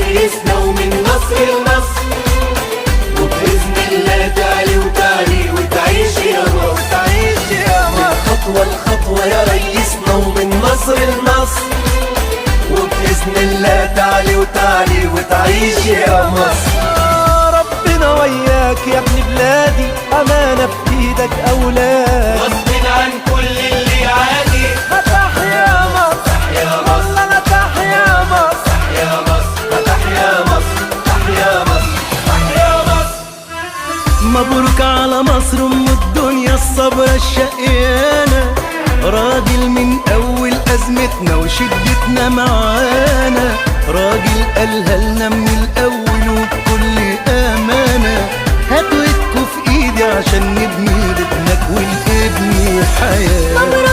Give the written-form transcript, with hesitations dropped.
ريسنا ومن مصر لمصر، وبإذن الله تعلي وتعلي وتعيش يا مصر. تعيش يا من خطوة لخطوة يا ريسنا ومن مصر لمصر، وبإذن الله تعلي وتعلي وتعيش يا مصر. ربنا وياك يا ابن بلادي، أمانة في إيدك أولاد، غصب عن كل اللي يعادي. تحيا مصر، تحيا مصر، والله تحيا مصر، تحيا مصر، تحيا مصر، تحيا مصر، تحيا مصر. مبروك على مصر أم الدنيا الصبرة الشقيانة، راجل من أول أزمتنا وشدتنا معانا، راجل قالها لنا من الأول وبكل أمانة، هاتوا ايدكوا في إيدي عشان نبني لابنك والابن حياة.